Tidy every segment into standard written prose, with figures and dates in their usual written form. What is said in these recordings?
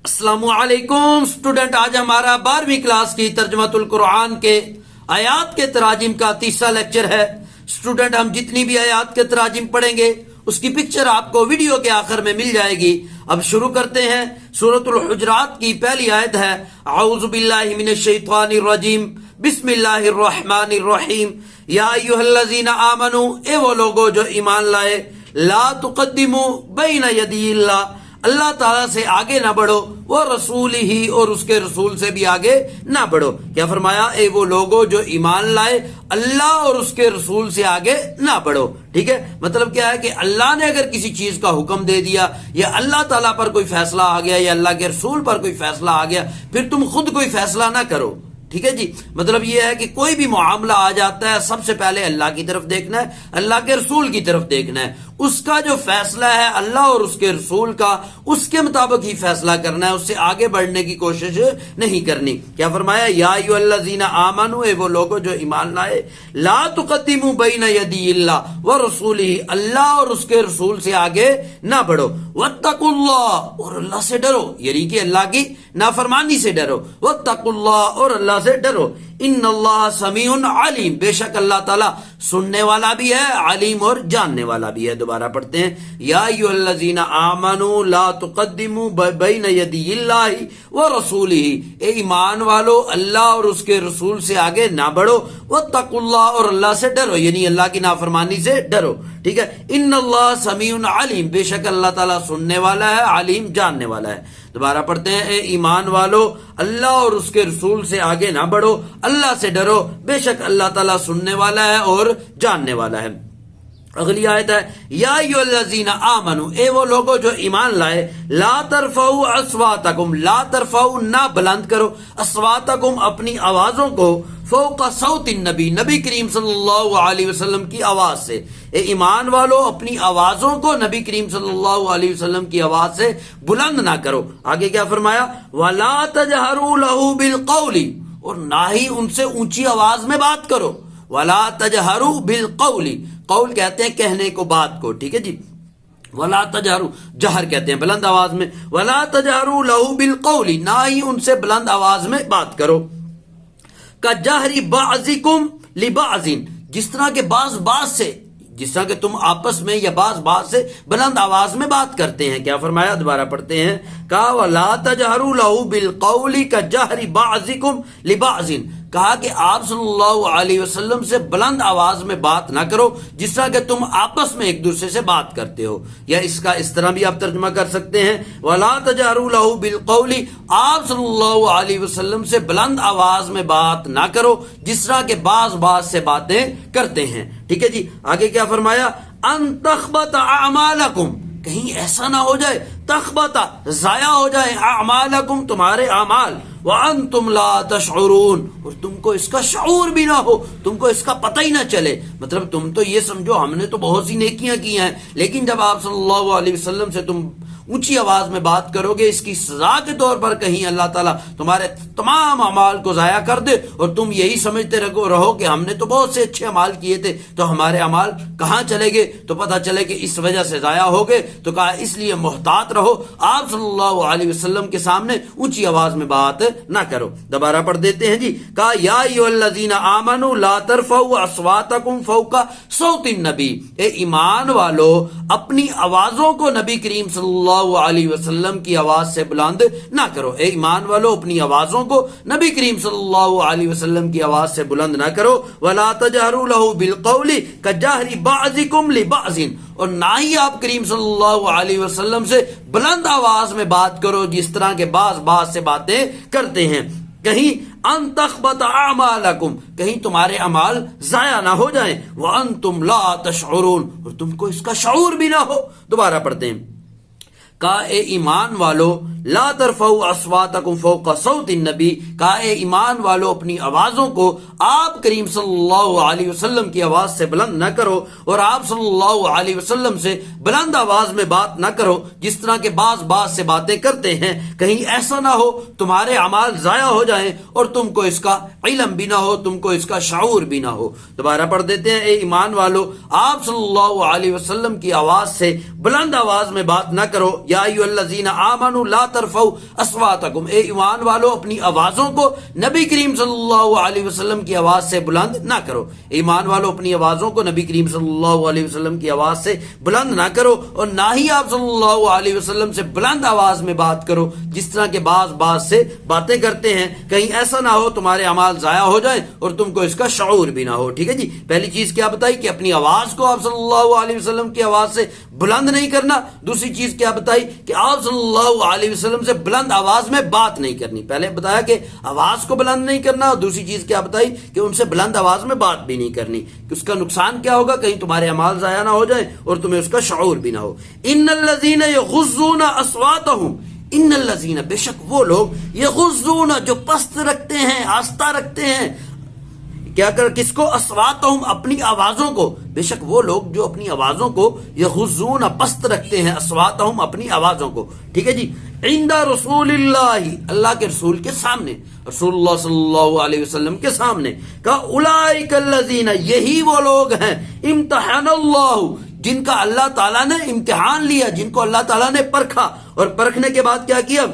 السلام علیکم اسٹوڈنٹ، آج ہمارا 12ویں کلاس کی ترجمۃ القرآن کے آیات کے تراجم کا تیسرا لیکچر ہے۔ اسٹوڈنٹ، ہم جتنی بھی آیات کے تراجم پڑھیں گے اس کی پکچر آپ کو ویڈیو کے آخر میں مل جائے گی۔ اب شروع کرتے ہیں۔ سورۃ الحجرات کی پہلی آیت ہے اعوذ باللہ من الشیطان الرجیم بسم اللہ الرحمن الرحیم یا ایھا الذین آمنوا، اے وہ لوگو جو ایمان لائے، لا تقدموا بین یدی اللہ، اللہ تعالیٰ سے آگے نہ بڑھو، وہ رسول ہی، اور اس کے رسول سے بھی آگے نہ بڑھو۔ کیا فرمایا؟ اے وہ لوگوں جو ایمان لائے، اللہ اور اس کے رسول سے آگے نہ بڑھو۔ ٹھیک ہے، مطلب کیا ہے کہ اللہ نے اگر کسی چیز کا حکم دے دیا یا اللہ تعالیٰ پر کوئی فیصلہ آ گیا یا اللہ کے رسول پر کوئی فیصلہ آ گیا، پھر تم خود کوئی فیصلہ نہ کرو۔ ٹھیک ہے جی، مطلب یہ ہے کہ کوئی بھی معاملہ آ جاتا ہے، سب سے پہلے اللہ کی طرف دیکھنا ہے، اللہ کے رسول کی طرف دیکھنا ہے، اس کا جو فیصلہ ہے اللہ اور اس کے رسول کا، اس کے مطابق ہی فیصلہ کرنا ہے، اس سے آگے بڑھنے کی کوشش نہیں کرنی۔ کیا فرمایا؟ یا ایھا الذین آمنوا، اے وہ لوگوں جو ایمان لائے، لا تقدموا بین یدی اللہ ورسولہ، اللہ اور اس کے رسول سے آگے نہ بڑھو، واتقوا اللہ، اور اللہ سے ڈرو، یعنی کہ اللہ کی نافرمانی سے ڈرو، واتقوا اللہ، اور اللہ سے ڈرو، ان اللہ سمیع علیم، بے شک اللہ تعالیٰ سننے والا بھی ہے، علیم اور جاننے والا بھی ہے۔ دوبارہ پڑھتے ہیں، یا ایھا الذین آمنوا لا تقدموا بین یدی اللہ ورسولہ، اے ایمان والو اللہ اور اس کے رسول سے آگے نہ بڑھو، واتقوا اللہ، اور اللہ سے ڈرو، یعنی اللہ کی نافرمانی سے ڈرو۔ ٹھیک ہے، ان اللہ سمیع علیم، بے شک اللہ تعالیٰ سننے والا ہے، علیم جاننے والا ہے۔ دوبارہ پڑھتے ہیں، اے ایمان والو اللہ اور اس کے رسول سے آگے نہ بڑھو، اللہ سے ڈرو، بے شک اللہ تعالیٰ سننے والا ہے اور جاننے والا ہے۔ اگلی آیت ہے، یا ایھا الذین آمنوا، اے وہ لوگو جو ایمان لائے، لا ترفعوا اصواتکم، لا ترفعوا، نہ بلند کرو، اصواتکم، اپنی آوازوں کو، فوق صوت النبی، نبی کریم صلی اللہ علیہ وسلم کی آواز سے۔ اے ایمان والو اپنی آوازوں کو نبی کریم صلی اللہ علیہ وسلم کی آواز سے بلند نہ کرو۔ آگے کیا فرمایا؟ وَلَا تَجْهَرُوا لَهُ بِالْقَوْلِ، اور نہ ہی ان سے اونچی آواز میں بات کرو۔ وَلَا تَجْهَرُوا بِالْقَوْلِ، قول کہتے ہیں کہنے کو، بات کو۔ ٹھیک ہے جی، وَلَا تَجْهَرُوا، جہر کہتے ہیں بلند آواز میں، وَلَا تَجْهَرُوا لَهُ بِالْقَوْلِ، نہ ہی ان سے بلند آواز میں بات کرو۔ کَجَہْرِ بَعْضِکُمْ لِبَعْضٍ، جس طرح کے بعض سے، جس طرح کہ تم آپس میں یا بعض سے بلند آواز میں بات کرتے ہیں۔ کیا فرمایا؟ دوبارہ پڑھتے ہیں، کہا وَلَا تَجْهَرُوا لَهُ بِالْقَوْلِ كَجَهْرِ بَعْضِكُمْ لِبَعْضٍ، کہا کہ آپ صلی اللہ علیہ وسلم سے بلند آواز میں بات نہ کرو جس طرح کہ تم آپس میں ایک دوسرے سے بات کرتے ہو، یا اس کا اس طرح بھی آپ ترجمہ کر سکتے ہیں، وَلَا تَجْهَرُوا لَهُ بِالْقَوْلِ، آپ صلی اللہ علیہ وسلم سے بلند آواز میں بات نہ کرو جس طرح کہ بعض سے باتیں کرتے ہیں۔ ٹھیک ہے جی، آگے کیا فرمایا؟ ان تخبط اعمالکم، کہیں ایسا نہ ہو جائے، تخبط، ضائع ہو جائے، اعمالکم، تمہارے اعمال، وانتم لا تشعرون، اور تم کو اس کا شعور بھی نہ ہو، تم کو اس کا پتہ ہی نہ چلے۔ مطلب تم تو یہ سمجھو ہم نے تو بہت سی نیکیاں کی ہیں، لیکن جب آپ صلی اللہ علیہ وسلم سے تم اونچی آواز میں بات کرو گے، اس کی سزا کے طور پر کہیں اللہ تعالیٰ تمہارے تمام اعمال کو ضائع کر دے اور تم یہی سمجھتے رہو کہ ہم نے تو بہت سے اچھے اعمال کیے تھے، تو ہمارے اعمال کہاں چلے گئے، تو پتہ چلے کہ اس وجہ سے ضائع ہو گئے۔ تو کہا اس لیے محتاط رہو، آپ صلی اللہ علیہ وسلم کے سامنے اونچی آواز میں بات نہ کرو۔ دوبارہ پڑھ دیتے ہیں جی، کہا یا ایھا الذین آمنوا لا ترفعوا اصواتکم فوق صوت النبی، اے ایمان والو اپنی آوازوں کو نبی کریم صلی اللہ علیہ وسلم کی آواز سے بلند نہ کرو۔ اے ایمان والو اپنی آوازوں کو نبی کریم صلی اللہ علیہ وسلم کی آواز سے بلند نہ کرو۔ وَلَا تَجْهَرُوا لَهُ بِالْقَوْلِ كَجَهْرِ بَعْضِكُمْ لِبَعْضٍ، اور نہ ہی آپ کریم صلی اللہ علیہ وسلم سے بلند آواز میں بات کرو جس طرح کے بعض سے باتیں کرتے ہیں، کہیں ان تخبط اعمالکم، کہیں تمہارے اعمال ضائع نہ ہو جائیں، وانتم لا تشعرون، اور تم کو اس کا شعور بھی نہ ہو۔ دوبارہ پڑھتے ہیں، کہا اے ایمان والو لا ترفعوا اصواتکم فوق صوت النبی، کہا اے ایمان والو اپنی آوازوں کو آپ کریم صلی اللہ علیہ وسلم کی آواز سے بلند نہ کرو، اور آپ صلی اللہ علیہ وسلم سے بلند آواز میں بات نہ کرو جس طرح کے بعض سے باتیں کرتے ہیں، کہیں ایسا نہ ہو تمہارے اعمال ضائع ہو جائیں اور تم کو اس کا علم بھی نہ ہو، تم کو اس کا شعور بھی نہ ہو۔ دوبارہ پڑھ دیتے ہیں، اے ایمان والو آپ صلی اللہ علیہ وسلم کی آواز سے بلند آواز میں بات نہ کرو، یا ایھا الذین آمنوا لا ترفعوا اصواتکم، اے ایمان والو اپنی آوازوں کو نبی کریم صلی اللہ علیہ وسلم کی آواز سے بلند نہ کرو، ایمان والو اپنی آوازوں کو نبی کریم صلی اللہ علیہ وسلم کی آواز سے بلند نہ کرو، اور نہ ہی آپ صلی اللہ علیہ وسلم سے بلند آواز میں بات کرو جس طرح کے بعض سے باتیں کرتے ہیں، کہیں ایسا نہ ہو تمہارے اعمال ضائع ہو جائیں اور تم کو اس کا شعور بھی نہ ہو۔ ٹھیک ہے جی، پہلی چیز کیا بتائی کہ اپنی آواز کو آپ صلی اللہ علیہ وسلم کی آواز سے بلند نہیں کرنا، دوسری چیز کیا بتائی کہ آپ صلی اللہ علیہ وسلم سے بلند آواز میں بات نہیں کرنی، پہلے بتایا کہ آواز کو بلند نہیں کرنا، اور دوسری چیز کیا بتائی کہ ان سے بلند آواز میں بات بھی نہیں کرنی، کہ اس کا نقصان کیا ہوگا، کہیں تمہارے اعمال ضائع نہ ہو جائیں اور تمہیں اس کا شعور بھی نہ ہو۔ ان الذین یغضون اصواتهم، ان الذین، بے شک وہ لوگ، یغضون جو پست رکھتے ہیں، آستہ رکھتے ہیں، کیا کر کس کو، اصواتہم اپنی آوازوں کو، بے شک وہ لوگ جو اپنی آوازوں کو یغضون پست رکھتے ہیں، اصواتہم اپنی آوازوں کو، ٹھیک ہے جی، عند رسول اللہ، اللہ کے رسول کے سامنے، رسول اللہ صلی اللہ علیہ وسلم کے سامنے، کہا اولئک الذین، یہی وہ لوگ ہیں، امتحن اللہ، جن کا اللہ تعالیٰ نے امتحان لیا، جن کو اللہ تعالیٰ نے پرکھا، اور پرکھنے کے بعد کیا کیا،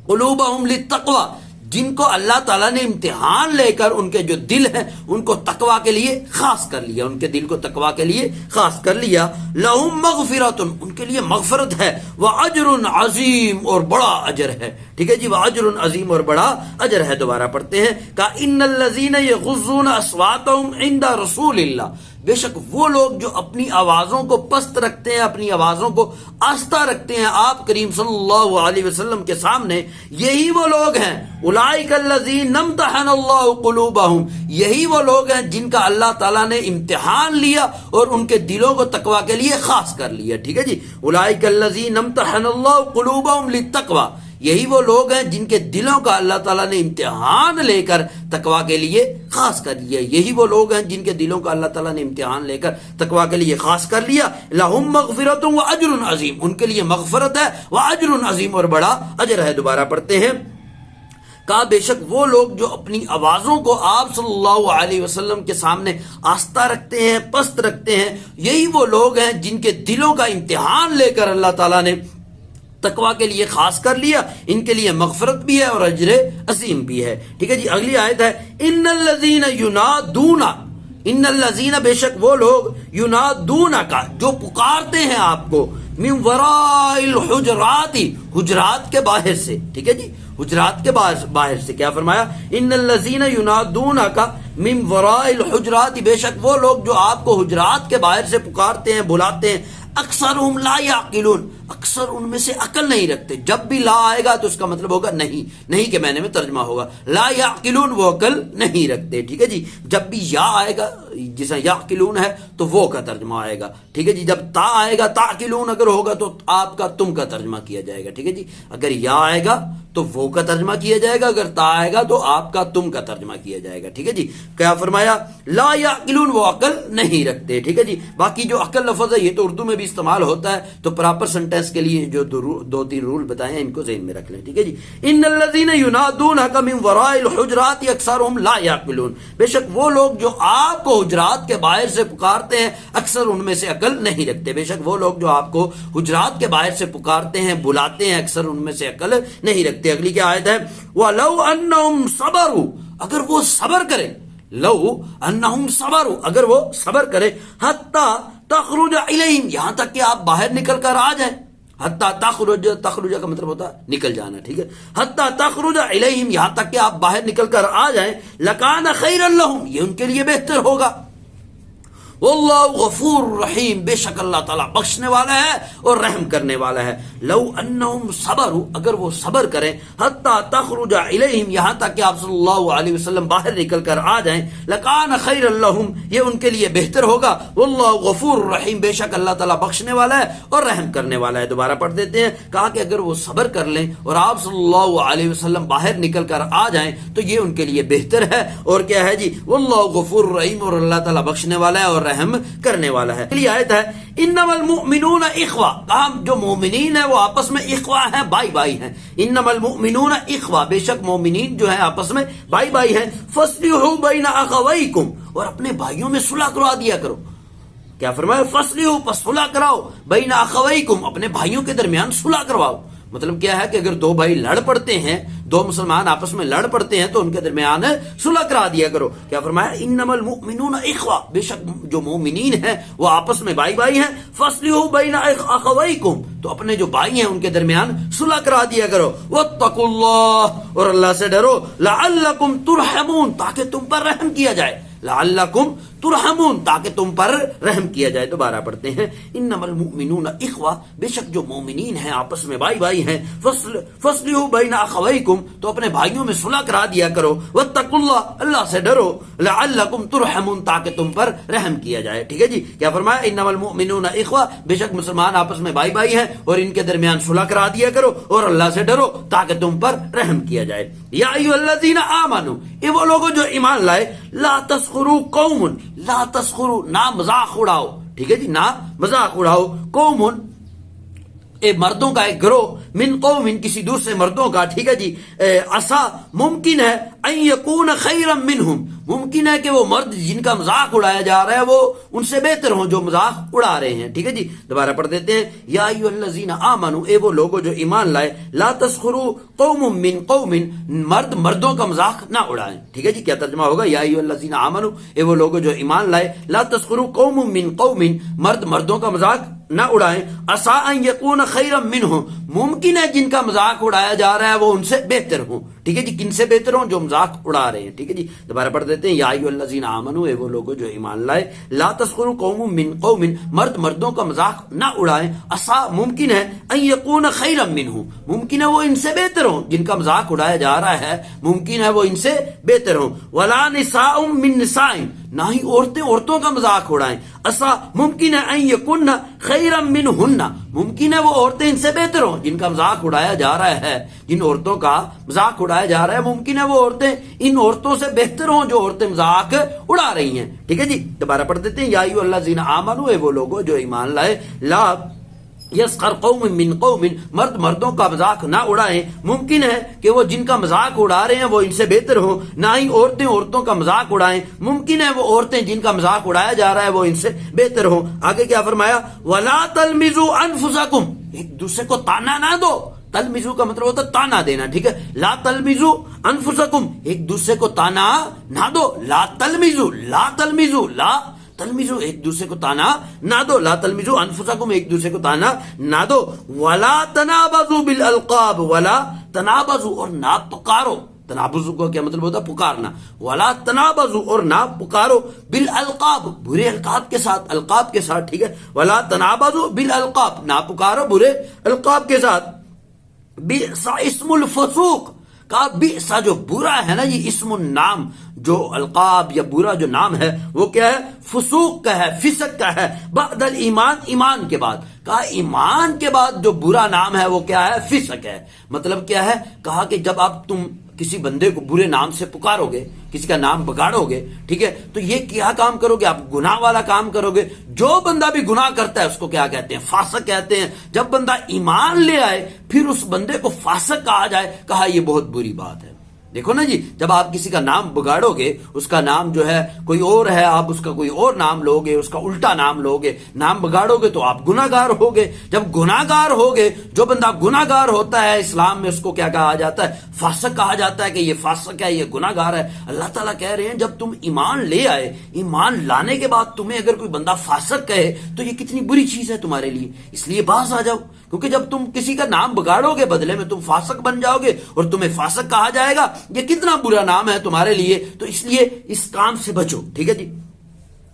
قلوبہم للتقوی، جن کو اللہ تعالیٰ نے امتحان لے کر ان کے جو دل ہیں ان کو تقوی کے لیے خاص کر لیا، ان کے دل کو تقوی کے لیے خاص کر لیا، لہم مغفرۃ، ان کے لیے مغفرت ہے، واجر عظیم، اور بڑا اجر ہے، ٹھیک ہے جی، واجر عظیم اور بڑا اجر ہے۔ دوبارہ پڑھتے ہیں، کہا ان الذین یغضون اصواتہم عند رسول اللہ، بے شک وہ لوگ جو اپنی آوازوں کو پست رکھتے ہیں، اپنی آوازوں کو آستہ رکھتے ہیں آپ کریم صلی اللہ علیہ وسلم کے سامنے، یہی وہ لوگ ہیں، اولئک الذین امتحن اللہ قلوبہم، یہی وہ لوگ ہیں جن کا اللہ تعالیٰ نے امتحان لیا اور ان کے دلوں کو تقوی کے لیے خاص کر لیا، ٹھیک ہے جی، اولئک الذین امتحن اللہ قلوبہم للتقوی، یہی وہ لوگ ہیں جن کے دلوں کا اللہ تعالیٰ نے امتحان لے کر تقوی کے لیے خاص کر لیا، یہی وہ لوگ ہیں جن کے دلوں کا اللہ تعالیٰ نے امتحان لے کر تقوی کے لیے خاص کر لیا، لہم مغفرۃ واجر عظیم، ان کے لیے مغفرت ہے، واجر عظیم، اور بڑا اجر ہے۔ دوبارہ پڑھتے ہیں، کہا بے شک وہ لوگ جو اپنی آوازوں کو آپ صلی اللہ علیہ وسلم کے سامنے آستہ رکھتے ہیں، پست رکھتے ہیں، یہی وہ لوگ ہیں جن کے دلوں کا امتحان لے کر اللہ تعالیٰ نے تقوی کے لیے خاص کر لیا، ان کے لیے مغفرت بھی ہے اور اجر عظیم بھی ہے، ٹھیک ہے جی۔ اگلی آیت ہے، ان الذین ینادون، ان الذین، بے شک وہ لوگ، ینادونک، جو پکارتے ہیں آپ کو، من وراء الحجرات، حجرات کے باہر سے، ٹھیک ہے جی، حجرات کے باہر سے، کیا فرمایا، ان الذین ینادونک من وراء الحجرات، بے شک وہ لوگ جو آپ کو حجرات کے باہر سے پکارتے ہیں، بلاتے ہیں، اکثرہم لا یعقلون، اکثر ان میں سے عقل نہیں رکھتے، جب بھی لا آئے گا تو اس کا مطلب ہوگا نہیں، نہیں کے معنی میں ترجمہ ہوگا، لا یعقلون، وہ عقل نہیں رکھتے، ٹھیک ہے جی، جب بھی یا آئے گا، جیسا یعقلون ہے تو وہ کا ترجمہ آئے گا، ٹھیک ہے جی، جب تا آئے گا، تعقلون اگر ہوگا تو آپ کا تم کا ترجمہ کیا جائے گا، ٹھیک ہے جی، اگر یا آئے گا تو وہ کا ترجمہ کیا جائے گا، اگر تا آئے گا تو آپ کا تم کا ترجمہ کیا جائے گا، ٹھیک ہے جی، کیا فرمایا، لا یعقلون، وہ عقل نہیں رکھتے، ٹھیک ہے جی۔ باقی جو عقل لفظ ہے یہ تو اردو میں بھی استعمال ہوتا ہے، تو پراپر سینٹینس کے لیے جو دو تین رول بتائے ہیں ان کو ذہن میں رکھ لیں، ٹھیک ہے جی۔ ان الذین ینادونک من وراء الحجرات اکثرهم لا یعقلون، بے شک وہ لوگ جو آپ کو حجرات کے باہر سے پکارتے ہیں اکثر ان میں سے عقل نہیں رکھتے، بے شک وہ لوگ جو آپ کو حجرات کے باہر سے پکارتے ہیں، بلاتے ہیں، اکثر ان میں سے عقل نہیں رکھتے۔ اگلی کیا آیت ہے، وَلَوْ أَنَّهُمْ صَبَرُوا، اگر وہ صبر کریں، لو انہم صبروا، اگر وہ صبر کرے، حتی تخرج الیہم، یہاں تک کہ آپ باہر نکل کر آ جائیں، حتی تخرج، تخرج کا مطلب ہوتا ہے نکل جانا، ٹھیک ہے، حتی تخرج الیہم، یہاں تک کہ آپ باہر نکل کر آ جائیں، لکان خیرا لہم، یہ ان کے لیے بہتر ہوگا، واللہ غفور رحیم، بے شک اللہ تعالیٰ بخشنے والا ہے اور رحم کرنے والا ہے۔ لو انہم صبروا، اگر وہ صبر کریں، حتی تخرج الیہم، یہاں تک کہ آپ صلی اللہ علیہ وسلم باہر نکل کر آ جائیں، لکان خیر لہم، یہ ان کے لیے بہتر ہوگا، واللہ غفور رحیم، بے شک اللہ تعالیٰ بخشنے والا ہے اور رحم کرنے والا ہے۔ دوبارہ پڑھ دیتے ہیں، کہا کہ اگر وہ صبر کر لیں اور آپ صلی اللہ علیہ وسلم باہر نکل کر آ جائیں تو یہ ان کے لیے بہتر ہے، اور کیا ہے جی، واللہ غفور رحیم، اور اللہ تعالیٰ بخشنے والا ہے اور رحم کرنے والا ہے۔ یہ آیت ہے، انما المؤمنون اخوہ، کہا جو مومنین ہیں وہ آپس میں اخوہ ہیں، بھائی بھائی ہیں، انما المؤمنون اخوہ، بے شک مومنین جو ہیں آپس میں بھائی بھائی ہیں، فاصلحوا بین اخویکم، اور اپنے بھائیوں میں صلح کروا دیا کرو، کیا فرمایا، فاصلحوا، پس صلح کراؤ، بین اخویکم، اپنے بھائیوں کے درمیان صلح کرواؤ، مطلب کیا ہے کہ اگر دو بھائی لڑ پڑتے ہیں، دو مسلمان آپس میں لڑ پڑتے ہیں تو ان کے درمیان صلح کرا دیا کرو. کیا فرمایا؟ انما المؤمنون اخوہ، بے شک جو مومنین ہیں وہ آپس میں بھائی بھائی ہیں. فاصلحوا بین اخویکم، تو اپنے جو بھائی ہیں ان کے درمیان صلح کرا دیا کرو. واتقوا اللہ، اور اللہ سے ڈرو. لعلکم ترحمون، تاکہ تم پر رحم کیا جائے. لعلکم ترحمون، تاکہ تم پر رحم کیا جائے. دوبارہ پڑھتے ہیں، انما المؤمنون اخوہ، بے شک جو مومنین ہیں آپس میں بھائی بھائی ہیں. فاصلحوا بین اخویکم، تو اپنے بھائیوں میں صلح کرا دیا کرو. واتقوا اللہ، اللہ سے ڈرو. لعلکم ترحمون، تاکہ تم پر رحم کیا جائے. ٹھیک ہے جی. کیا فرمایا؟ انما المؤمنون اخوہ، بے شک مسلمان آپس میں بھائی بھائی ہیں اور ان کے درمیان صلح کرا دیا کرو اور اللہ سے ڈرو تاکہ تم پر رحم کیا جائے. یا ایھا الذین آمنوا، یہ وہ لوگ جو ایمان لائے. لا تسخروا قوم، لا تسخروا، نہ مذاق اڑاؤ. ٹھیک ہے جی، نہ مذاق اڑاؤ. قوم، اے مردوں کا ایک گروہ. من قوم، کسی دوسرے مردوں کا. ٹھیک ہے جی. عسا، ممکن ہے. ان یکون خیرا منہم، ممکن ہے کہ وہ مرد جن کا مذاق اڑایا جا رہا ہے وہ ان سے بہتر ہوں جو مذاق اڑا رہے ہیں. ٹھیک ہے جی. دوبارہ پڑھ دیتے ہیں، یا ایھا الذین آمنوا، اے وہ لوگ جو ایمان لائے. لا تسخروا قوم من قوم، مرد مردوں کا مذاق نہ اڑائیں. ٹھیک ہے جی. کیا ترجمہ ہوگا؟ یا ایھا الذین آمنوا، اے وہ لوگ جو ایمان لائے. لا تسخروا قوم من قوم، مرد مردوں کا مذاق نہ اڑائیں. عسا ان یکون خیرا منہم، ممکن ہے جن کا مذاق اڑایا جا رہا ہے وہ ان سے بہتر ہوں. ٹھیک ہے جی. کن سے بہتر ہوں؟ جو مذاق اڑا رہے ہیں. ٹھیک ہے جی. دوبارہ پڑھ دیتے ہیں، یا ایھا الذین آمنوا، اے وہ لوگ جو ایمان لائے. لا تسخروا قوم من قوم، مرد مردوں کا مذاق نہ اڑائیں. عسا، ممکن ہے. ان یکون خیرا منہم، ممکن ہے وہ ان سے بہتر ہوں. جن کا مذاق اڑایا جا رہا ہے ممکن ہے وہ ان سے بہتر ہوں. ولا نساء من نساء، نہ ہی عورتیں عورتوں کا مذاق اڑائیں. عسا، ممکن ہے. ان یکن خیرا منہن، ممکن ہے وہ عورتیں ان سے بہتر ہوں. جن کا مذاق اڑایا جا رہا ہے، جن عورتوں کا مذاق اڑایا جا رہا ہے، ممکن ہے وہ عورتیں ان عورتوں سے بہتر ہوں جو عورتیں مذاق اڑا رہی ہیں. ٹھیک ہے جی. دوبارہ پڑھ دیتے ہیں، یا ایھا الذین آمنوا، اے وہ لوگ جو ایمان لائے. لا یسخر قوم من قوم، مرد مردوں کا مذاق نہ اڑائیں. ممکن ہے کہ وہ جن کا مذاق اڑا رہے ہیں وہ ان سے بہتر ہوں. نہ ہی عورتیں عورتوں کا مذاق اڑائیں. ممکن ہے وہ عورتیں جن کا مذاق اڑایا جا رہا ہے وہ ان سے بہتر ہوں. آگے کیا فرمایا؟ ولا تلمزوا انفسکم، ایک دوسرے کو تانا نہ دو. تلمزو کا مطلب ہوتا ہے تانا دینا. ٹھیک ہے. لا تلمزوا انفسکم، ایک دوسرے کو تانا نہ دو. لا تلمزوا، لا تلمزوا، لا تلمزو، ایک دوسرے کو تانا نہ دو. لا تلمزو انفسکم، ایک دوسرے کو تانا نہ دو. ولا تنابزوا بالالقاب، ولا تنابزوا، اور نہ پکارو. تنابزو کا کیا مطلب ہوتا ہے؟ پکارنا. ولا تنابزوا، اور نہ پکارو. بالالقاب، برے القاب کے ساتھ، القاب کے ساتھ. ٹھیک ہے. ولا تنابزوا بالالقاب، نہ پکارو برے القاب کے ساتھ. بئس اسم الفسوق، کہا بئس جو برا ہے نا یہ اسم النام، جو القاب یا برا جو نام ہے وہ کیا ہے؟ فسوق کا ہے، فسق کا ہے. بعد الایمان، ایمان کے بعد. کہا ایمان کے بعد جو برا نام ہے وہ کیا ہے؟ فسق ہے. مطلب کیا ہے؟ کہا کہ جب آپ تم کسی بندے کو برے نام سے پکارو گے، کسی کا نام بگاڑو گے، ٹھیک ہے، تو یہ کیا کام کرو گے؟ آپ گناہ والا کام کرو گے. جو بندہ بھی گناہ کرتا ہے اس کو کیا کہتے ہیں؟ فاسق کہتے ہیں. جب بندہ ایمان لے آئے پھر اس بندے کو فاسق کہا جائے، کہا یہ بہت بری بات ہے. دیکھو نا جی، جب آپ کسی کا نام بگاڑو گے، اس کا نام جو ہے کوئی اور ہے، آپ اس کا کوئی اور نام لوگے، اس کا الٹا نام لوگے، نام بگاڑو گے تو آپ گناہ گار ہوگے. جب گناہ گار ہوگے، جو بندہ گناہ گار ہوتا ہے اسلام میں اس کو کیا کہا جاتا ہے؟ فاسق کہا جاتا ہے کہ یہ فاسق ہے، یہ گناہ گار ہے. اللہ تعالیٰ کہہ رہے ہیں جب تم ایمان لے آئے، ایمان لانے کے بعد تمہیں اگر کوئی بندہ فاسق کہے تو یہ کتنی بری چیز ہے تمہارے لیے. اس لیے باز آ جاؤ، کیونکہ جب تم کسی کا نام بگاڑو گے بدلے میں تم فاسق بن جاؤ گے اور تمہیں فاسق کہا جائے گا. یہ کتنا برا نام ہے تمہارے لیے، تو اس لیے اس کام سے بچو. ٹھیک ہے جی.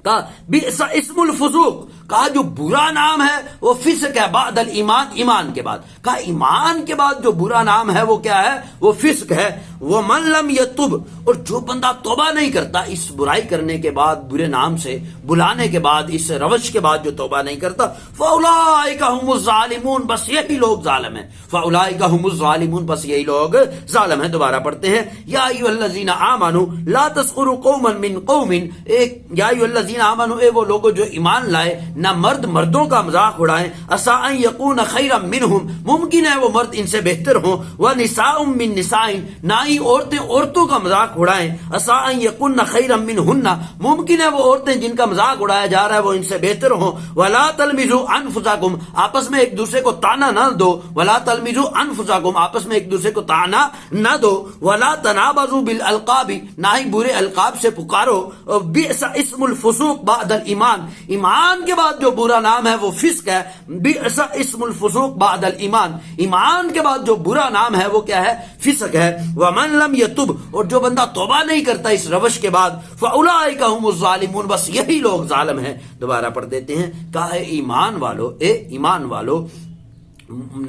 کہا بئس اسم الفسوق، کہا جو برا نام ہے وہ فسق ہے. بعد الایمان، ایمان کے بعد. کہا ایمان کے بعد جو برا نام ہے وہ کیا ہے؟ وہ فسق ہے. ومن لم یتب، اور جو بندہ توبہ نہیں کرتا اس برائی کرنے کے بعد، برے نام سے بلانے کے بعد، اس روش کے بعد جو توبہ نہیں کرتا، فاولئک هم الظالمون، بس یہی لوگ ظالم ہیں. فاولئک هم الظالمون، بس یہی لوگ ظالم ہیں. دوبارہ پڑھتے ہیں، یا ایھا الذین آمنوا لا تسخروا قوما من قوم، یا ایھا الذین آمنوا، اے وہ لوگ جو ایمان لائے، نہ مرد مردوں کا مذاق اڑائیں، عسیٰ ان یکون خیرا منہم، ممکن ہے وہ مرد ان سے بہتر ہوں، ونساء من نساء، نہ ہی عورتیں عورتوں کا مذاق اڑائیں، عسیٰ ان یکون خیرا منہن، ممکن ہے وہ عورتیں جن کا مذاق اڑایا جا رہا ہے وہ ان سے بہتر ہوں، ولا تلمزوا انفسکم، آپس میں ایک دوسرے کو طعنہ نہ دو، ولا تلمزوا انفسکم، آپس میں ایک دوسرے کو طعنہ نہ دو، ولا تنابزوا بالالقاب، نہ ہی برے القاب سے پکارو، بئس اسم الفسوق بعد الایمان، ایمان کے بعد جو برا نام ہے وہ فسق ہے، بئس اسم الفسوق بعد الایمان، ایمان کے بعد جو برا نام ہے وہ کیا ہے؟ فسق ہے، ومن لم یتب، اور جو بندہ توبہ نہیں کرتا اس روش کے بعد، فاولئک هم الظالمون، بس یہی لوگ ظالم ہیں۔ دوبارہ پڑھ دیتے ہیں، کہا ہے ایمان والو، اے ایمان والو،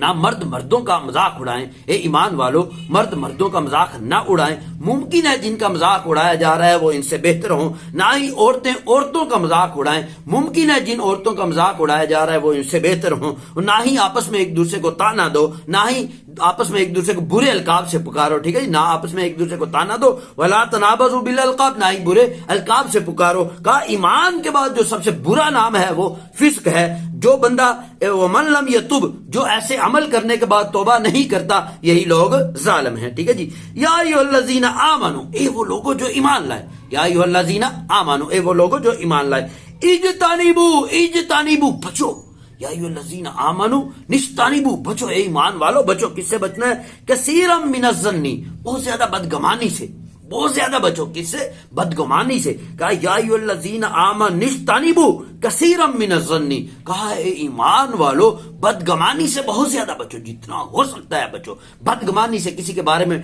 نہ مرد مردوں کا مذاق اڑائیں، اے ایمان والو مرد مردوں کا مذاق نہ اڑائیں، ممکن ہے جن کا مذاق اڑایا جا رہا ہے وہ ان سے بہتر ہوں، نہ ہی عورتیں عورتوں کا مذاق اڑائیں، ممکن ہے جن عورتوں کا مذاق اڑایا جا رہا ہے وہ ان سے بہتر ہوں، نہ ہی آپس میں ایک دوسرے کو طعنہ دو، نہ ہی آپس میں ایک دوسرے کو برے القاب سے پکارو، ٹھیک ہے جی، نہ آپس میں ایک دوسرے کو طعنہ دو، ولا تنابزوا بالالقاب، نہ ہی برے القاب سے پکارو، کہا ایمان کے بعد جو سب سے برا نام ہے وہ فسق ہے، جو بندہ ومن لم یتب، جو ایسے عمل کرنے کے بعد توبہ نہیں کرتا، یہی لوگ ظالم ہیں، ٹھیک ہے جی۔ یا ایھا الذین آمنوا، اے وہ لوگوں جو ایمان لائے، یا ایھا الذین آمنوا، اے وہ لوگوں جو ایمان لائے، اجتنبوا، بچو، یا ایھا الذین آمنوا نجتنبوا، بچو، اے ایمان والو بچو، کس سے بچنا ہے؟ کثیرا من الظن، بہت زیادہ بدگمانی سے، بہت زیادہ بچو، کس سے؟ بدگمانی سے، کہا یا ایھا الذین آمنوا اجتنبوا کثیرا من الظن، کہا اے ایمان والو بدگمانی سے بہت زیادہ بچو، جتنا ہو سکتا ہے بچو، بدگمانی سے، کسی کے بارے میں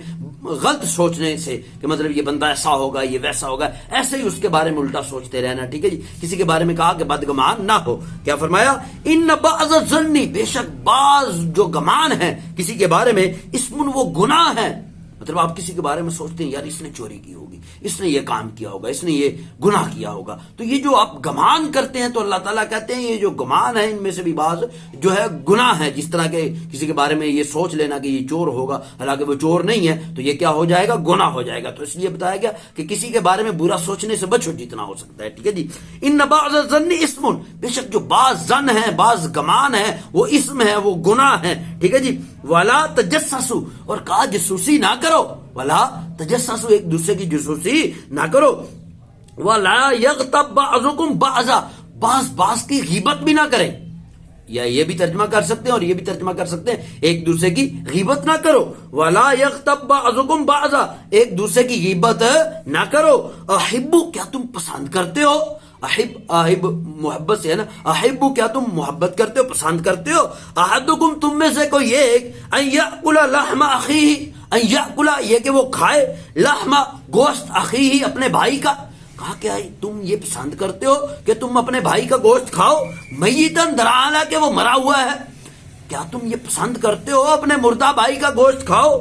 غلط سوچنے سے کہ مطلب یہ بندہ ایسا ہوگا، یہ ویسا ہوگا، ایسے ہی اس کے بارے میں الٹا سوچتے رہنا، ٹھیک ہے جی۔ کسی کے بارے میں کہا کہ بدگمان نہ ہو، کیا فرمایا؟ ان بعض الظن، بے شک بعض جو گمان ہے کسی کے بارے میں، اسم، وہ گناہ ہے، مطلب آپ کسی کے بارے میں سوچتے ہیں یار اس نے چوری کی ہوگی، اس نے یہ کام کیا ہوگا، اس نے یہ گناہ کیا ہوگا، تو یہ جو آپ گمان کرتے ہیں تو اللہ تعالیٰ کہتے ہیں یہ جو گمان ہے ان میں سے بھی بعض جو ہے گناہ ہے، جس طرح کے کسی کے بارے میں یہ سوچ لینا کہ یہ چور ہوگا حالانکہ وہ چور نہیں ہے، تو یہ کیا ہو جائے گا؟ گناہ ہو جائے گا۔ تو اس لیے بتایا گیا کہ کسی کے بارے میں برا سوچنے سے بچو جتنا ہو سکتا ہے، ٹھیک ہے جی۔ ان بعض الظن اسم، بے شک جو بعض ظن ہے، بعض گمان ہے، وہ اسم ہے، وہ گناہ ہے، ٹھیک ہے جی۔ ولا تجسسوا، اور کہا جاسوسی نہ کرو، ولا تجسسوا، ایک دوسرے کی جاسوسی نہ کرو، ولا یغتب بعضکم بعضا، بعض کی غیبت بھی نہ کریں، یا یہ بھی ترجمہ کر سکتے ہیں اور یہ بھی ترجمہ کر سکتے ہیں ایک دوسرے کی غیبت نہ کرو، ولا یغتب بعضکم بعضا، ایک دوسرے کی غیبت نہ کرو، احبوا، کیا تم پسند کرتے ہو، احب محبت سے ہے نا، احبوا، کیا تم محبت کرتے ہو، پسند کرتے ہو، احدکم، تم میں سے کوئی ایک، ان یاکل لحم اخیہ، ان یاکل، یہ کہ وہ کھائے، لحم، گوشت، اخیہ، اپنے بھائی کا، کہا کیا تم یہ پسند کرتے ہو کہ تم اپنے بھائی کا گوشت کھاؤ، میتن، در حالانکہ وہ مرا ہوا ہے، کیا تم یہ پسند کرتے ہو اپنے مردہ بھائی کا گوشت کھاؤ،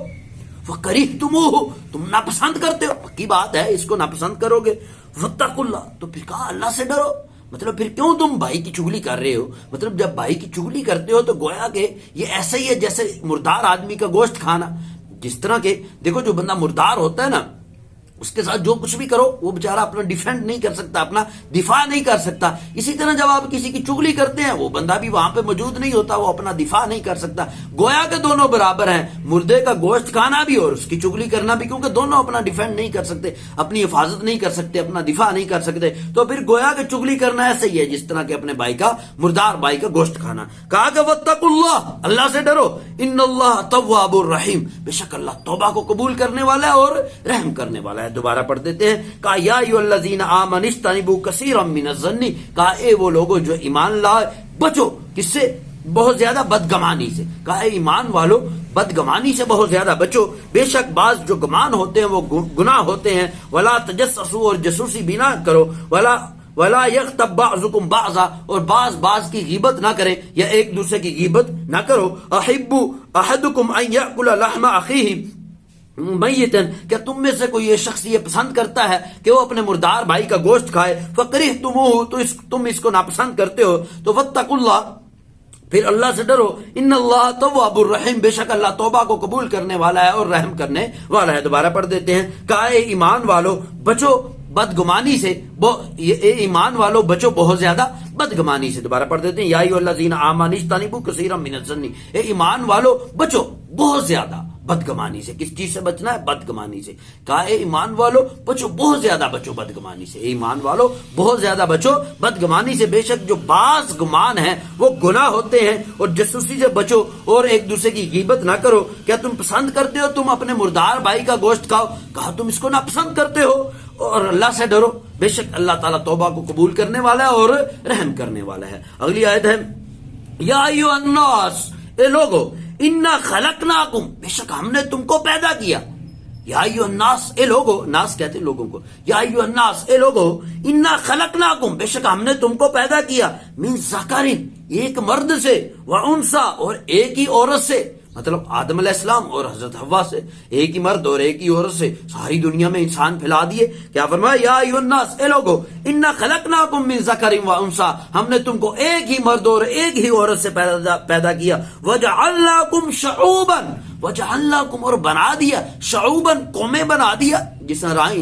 فکرہتموہ، تم ناپسند کرتے ہو، پکی بات ہے اس کو ناپسند کرو گے، واتقوا اللہ، تو پھر کہا اللہ سے ڈرو، مطلب پھر کیوں تم بھائی کی چگلی کر رہے ہو؟ مطلب جب بھائی کی چگلی کرتے ہو تو گویا کہ یہ ایسا ہی ہے جیسے مردار آدمی کا گوشت کھانا، جس طرح کے دیکھو جو بندہ مردار ہوتا ہے نا اس کے ساتھ جو کچھ بھی کرو وہ بیچارہ اپنا ڈیفینڈ نہیں کر سکتا، اپنا دفاع نہیں کر سکتا، اسی طرح جب آپ کسی کی چگلی کرتے ہیں وہ بندہ بھی وہاں پہ موجود نہیں ہوتا، وہ اپنا دفاع نہیں کر سکتا، گویا کہ دونوں برابر ہیں، مردے کا گوشت کھانا بھی اور اس کی چگلی کرنا بھی، کیونکہ دونوں اپنا ڈیفینڈ نہیں کر سکتے، اپنی حفاظت نہیں کر سکتے، اپنا دفاع نہیں کر سکتے، تو پھر گویا کہ چگلی کرنا ایسا ہی ہے جس طرح کہ اپنے بھائی کا، مردار بھائی کا گوشت کھانا۔ کہا کہ واتقوا اللہ، اللہ سے ڈرو، ان اللہ تواب الرحیم، بے شک اللہ توبہ کو قبول کرنے والا ہے اور رحم کرنے والا ہے۔ دوبارہ پڑھ دیتے ہیں، کہا یا ایھا الذین آمنوا اجتنبوا کثیرا من الظن، کہا اے وہ لوگوں جو ایمان لائے بچو، کس سے؟ بہت زیادہ بدگمانی سے، کہا اے ایمان والو بدگمانی سے بہت زیادہ بچو، بے شک بعض جو گمان ہوتے ہیں وہ گناہ ہوتے ہیں، ولا تجسسوا، اور جاسوسی بھی نہ کرو، ولا یغتب بعضکم بعضا، اور بعض کی غیبت نہ کریں یا ایک دوسرے کی غیبت نہ کرو، احبوا احدکم ان یاکل لحم اخیہ میتن، کیا تم میں سے کوئی یہ شخص یہ پسند کرتا ہے کہ وہ اپنے مردار بھائی کا گوشت کھائے، فکرہتموہ، تو تم اس کو ناپسند کرتے ہو، تو واتقوا اللہ، پھر اللہ سے ڈرو، ان اللہ تواب الرحیم، بے شک اللہ توبہ کو قبول کرنے والا ہے اور رحم کرنے والا ہے۔ دوبارہ پڑھ دیتے ہیں، کہا اے ایمان والو بچو بدگمانی سے اے ایمان والو بچو بہت زیادہ بدگمانی سے. دوبارہ پڑھ دیتے ہیں یا ایھا الذین آمنوا اجتنبوا کثیرا من الظن. اے ایمان والو بچو بہت زیادہ بدگمانی سے. کس چیز سے بچنا ہے؟ بدگمانی سے. کہا اے ایمان والو بچو بہت زیادہ بچو بدگمانی سے. اے ایمان والو بہت زیادہ بچو بدگمانی سے. بے شک جو بعض گمان ہیں وہ گناہ ہوتے ہیں. اور جاسوسی سے بچو اور ایک دوسرے کی غیبت نہ کرو. کیا تم پسند کرتے ہو تم اپنے مردار بھائی کا گوشت کھاؤ؟ کہا تم اس کو ناپسند کرتے ہو. اور اللہ سے ڈرو، بے شک اللہ تعالیٰ توبہ کو قبول کرنے والا ہے اور رحم کرنے والا ہے. اگلی آیت ہے یا ایھا الناس، اے لوگو، انا خلقناکم، بے شک ہم نے تم کو پیدا کیا. یا ایھا الناس، اے لوگو، ناس کہتے ہیں لوگوں کو. یا ایھا الناس، اے لوگو، انا خلقناکم، بے شک ہم نے تم کو پیدا کیا. من ذکر، ایک مرد سے، و انثی، اور ایک ہی عورت سے. مطلب آدم علیہ السلام اور حضرت حوا سے، ایک ہی مرد اور ایک ہی عورت سے ساری دنیا میں انسان پھیلا دیے. کیا فرمایا؟ یا ایھا الناس، اے لوگو، انا خلقناکم من ذکر و انثی، ہم نے تم کو ایک ہی مرد اور ایک ہی عورت سے پیدا کیا. وجعلناکم شعوبا، وجعلناکم، اور بنا دیا، شعوبا، قومیں بنا دیا. جس طرح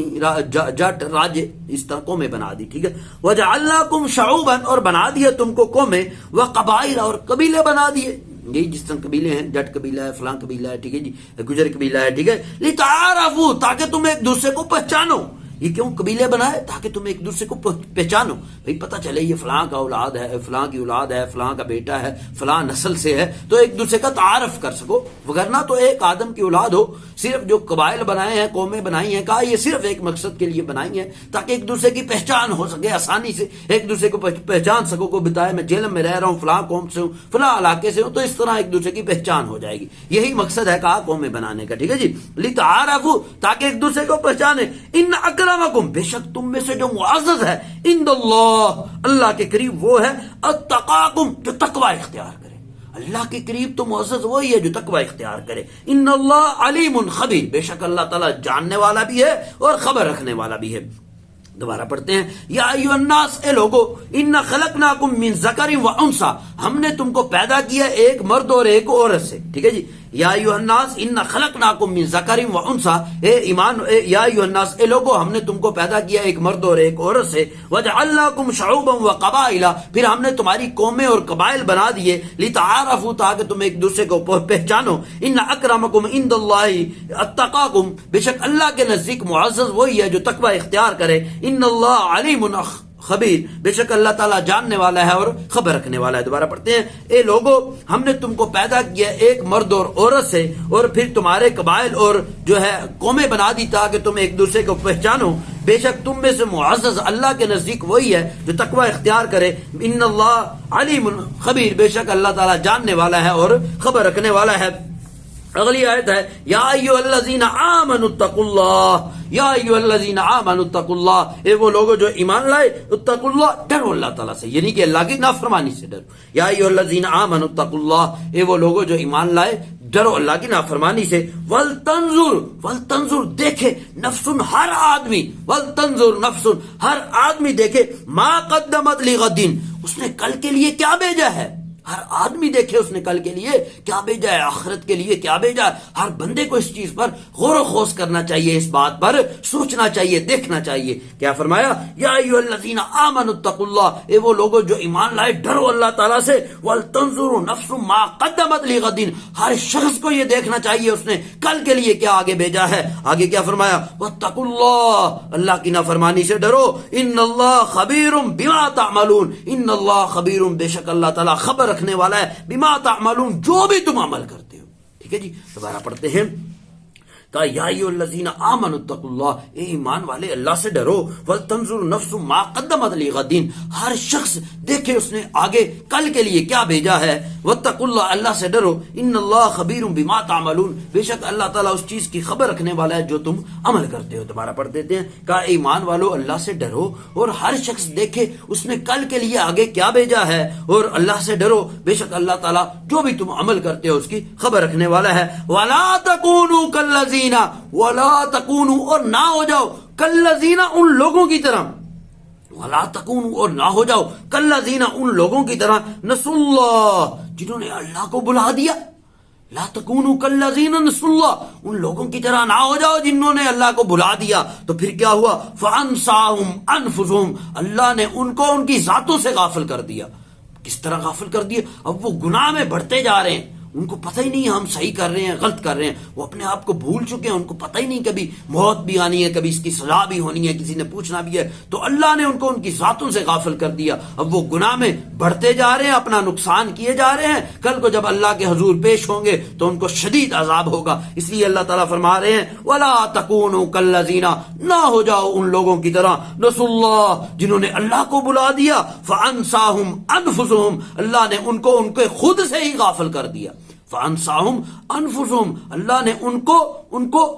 جٹ راجے، اس طرح قومیں بنا دی. ٹھیک ہے. وجعلناکم شعوبا، اور بنا دیا تم کو قومیں، وقبائل، اور قبیلے بنا دیے. یہی جس طرح قبیلے ہیں، جٹ قبیلہ ہے، فلاں قبیلہ ہے، ٹھیک ہے جی، گجر قبیلہ ہے، ٹھیک ہے. لتعارفوا، تاکہ تم ایک دوسرے کو پہچانو. یہ کیوں قبیلے بنائے؟ تاکہ تم ایک دوسرے کو پہچانو. بھئی پتہ چلے یہ فلاں کا اولاد ہے، فلاں کی اولاد ہے، فلاں کا بیٹا ہے، فلاں نسل سے ہے، تو ایک دوسرے کا تعارف کر سکو. وگرنہ تو ایک آدم کی اولاد ہو. صرف جو قبائل بنائے ہیں، قومیں بنائی ہیں، کہا یہ صرف ایک مقصد کے لیے بنائی ہیں تاکہ ایک دوسرے کی پہچان ہو سکے آسانی سے. ایک دوسرے کو پہچان سکو. کو بتائے میں جیلم میں رہ رہا ہوں، فلاں قوم سے ہوں، فلاں علاقے سے ہوں، تو اس طرح ایک دوسرے کی پہچان ہو جائے گی. یہی مقصد ہے کہا قومیں بنانے کا. ٹھیک ہے جی. لتعارفوا، تاکہ ایک دوسرے کو پہچانے. ان اکرمکم، بے شک تم میں سے جو معزز ہے، عند اللہ، اللہ کے قریب وہ ہے، اتقاکم، جو تقوی اختیار کرے. اللہ کے قریب تو معزز وہی ہے جو تقوی اختیار کرے. ان اللہ علیم خبیر، بے شک اللہ تعالیٰ جاننے والا بھی ہے اور خبر رکھنے والا بھی ہے. دوبارہ پڑھتے ہیں یا ایھا الناس، اے لوگو، انا خلقناکم من ذکر و انثی، ہم نے تم کو پیدا کیا ایک مرد اور ایک عورت سے. ٹھیک ہے جی. یا ایھا الناس انا خلقناکم من ذکر و انثی، یا ایھا الناس، اے لوگو، ہم نے تم کو پیدا کیا ایک مرد اور ایک عورت سے. وجعلناکم شعوبا و قبائل، پھر ہم نے تمہاری قومیں اور قبائل بنا دیے. لتعارفوا، تاکہ تم ایک دوسرے کو پہچانو. ان اکرمکم عند اللہ اتقاکم، بے شک اللہ کے نزدیک معزز وہی ہے جو تقوی اختیار کرے. ان اللہ علیم خبیر، بے شک اللہ تعالیٰ جاننے والا ہے اور خبر رکھنے والا ہے. دوبارہ پڑھتے ہیں اے لوگو، ہم نے تم کو پیدا کیا ایک مرد اور عورت سے، اور پھر تمہارے قبائل اور جو ہے قومیں بنا دی تاکہ تم ایک دوسرے کو پہچانو. بے شک تم میں سے معزز اللہ کے نزدیک وہی ہے جو تقوی اختیار کرے. ان اللہ علیم خبیر، بے شک اللہ تعالیٰ جاننے والا ہے اور خبر رکھنے والا ہے. اگلی آیت ہے یا ایھا الذین آمنوا اتقوا اللہ، یا ایھا الذین آمنوا اتقوا اللہ، اے وہ لوگوں جو ایمان لائے، اتقوا اللہ، ڈرو اللہ تعالیٰ سے، یعنی کہ اللہ کی نافرمانی سے ڈرو. یا ایھا الذین آمنوا اتقوا اللہ، اے وہ لوگوں جو ایمان لائے، ڈرو اللہ کی نافرمانی سے. ولتنظر، دیکھے، نفس، ہر آدمی، ولتنظر نفس، ہر آدمی دیکھے، ما قدمت لغد، اس نے کل کے لیے کیا بھیجا ہے. ہر آدمی دیکھے اس نے کل کے لیے کیا بھیجا ہے، آخرت کے لیے کیا بھیجا ہے. ہر بندے کو اس چیز پر غور و خوض کرنا چاہیے، اس بات پر سوچنا چاہیے، دیکھنا چاہیے. کیا فرمایا؟ یا ایھا الذین آمنوا اتقوا اللہ، اے وہ لوگوں جو ایمان لائے، ڈرو اللہ تعالیٰ سے. ولتنظر نفس ما قدمت لغد، ہر شخص کو یہ دیکھنا چاہیے اس نے کل کے لیے کیا آگے بھیجا ہے. آگے کیا فرمایا؟ واتقوا اللہ، اللہ کی نافرمانی سے ڈرو. ان اللہ خبیر بما تعملون، ان اللہ خبیر، بے شک اللہ تعالیٰ خبر رکھنے والا ہے، بما تعملون، جو بھی تم عمل کرتے ہو. ٹھیک ہے جی. دوبارہ پڑھتے ہیں کہا یا ایھا الذین آمنوا اتقوا اللہ، اے ایمان والے اللہ سے ڈرو. ولتنظر نفس ما قدمت لغد، ہر شخص دیکھے اس نے آگے کل کے لیے کیا بھیجا ہے. واتقوا اللہ، اللہ سے ڈرو. ان اللہ خبیر بما تعملون، بے شک اللہ تعالیٰ اس چیز کی خبر رکھنے والا ہے جو تم عمل کرتے ہو. دوبارہ پڑھ دیتے ہیں کہا اے ایمان والو اللہ سے ڈرو اور ہر شخص دیکھے اس نے کل کے لیے آگے کیا بھیجا ہے، اور اللہ سے ڈرو، بے شک اللہ تعالیٰ جو بھی تم عمل کرتے ہو اس کی خبر رکھنے والا ہے. ولا تکونوا کالذین، ولا تکونوا، اور نہ ہو جاؤ، کالذین، ان لوگوں کی طرح، ولا تکونوا، اور نہ ہو جاؤ، کالذین، ان لوگوں کی طرح، نسوا اللہ، جنہوں نے اللہ کو بلا دیا. لا تکونوا کالذین نسوا اللہ، ان لوگوں کی طرح نہ ہو جاؤ جنہوں نے اللہ کو بھلا دیا. تو پھر کیا ہوا؟ فانساہم انفسہم، اللہ نے ان کو ان کی ذاتوں سے غافل کر دیا. کس طرح غافل کر دیا؟ اب وہ گناہ میں بڑھتے جا رہے ہیں، ان کو پتہ ہی نہیں ہم صحیح کر رہے ہیں غلط کر رہے ہیں، وہ اپنے آپ کو بھول چکے ہیں، ان کو پتہ ہی نہیں کبھی موت بھی آنی ہے، کبھی اس کی سزا بھی ہونی ہے، کسی نے پوچھنا بھی ہے. تو اللہ نے ان کو ان کی ذاتوں سے غافل کر دیا. اب وہ گناہ میں بڑھتے جا رہے ہیں، اپنا نقصان کیے جا رہے ہیں. کل کو جب اللہ کے حضور پیش ہوں گے تو ان کو شدید عذاب ہوگا. اس لیے اللہ تعالیٰ فرما رہے ہیں وَلَا تَكُونُوا كَالَّذِينَ، نہ ہو جاؤ ان لوگوں کی طرح نسوا اللہ، جنہوں نے اللہ کو بلا دیا. فَأَنسَاهُمْ أَنفُسُهُمْ، اللہ نے ان کو ان کے خود سے ہی غافل کر دیا. فانساہم انفسہم، اللہ نے ان کو